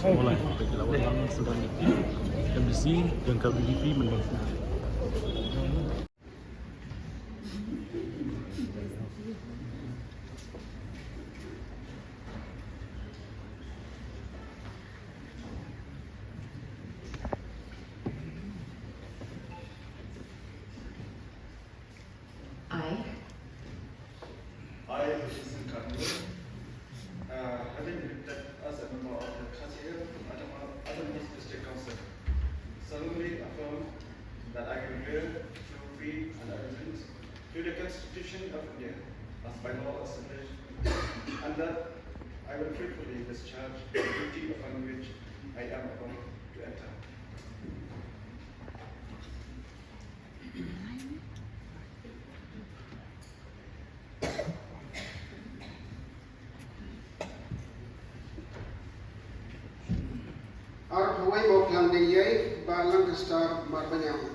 sekolah bagi lawan sebanyak MDC dan KBDP menang. I, Synran, having been as a member of the Khadc Autonomous District Council, solemnly affirm that I will bear true faith and allegiance to the Constitution of India as by law established, and that I will faithfully discharge the duty upon which I am about to enter. Ar Hawaii Bok Landing Yay, Balang Star Marbanyam.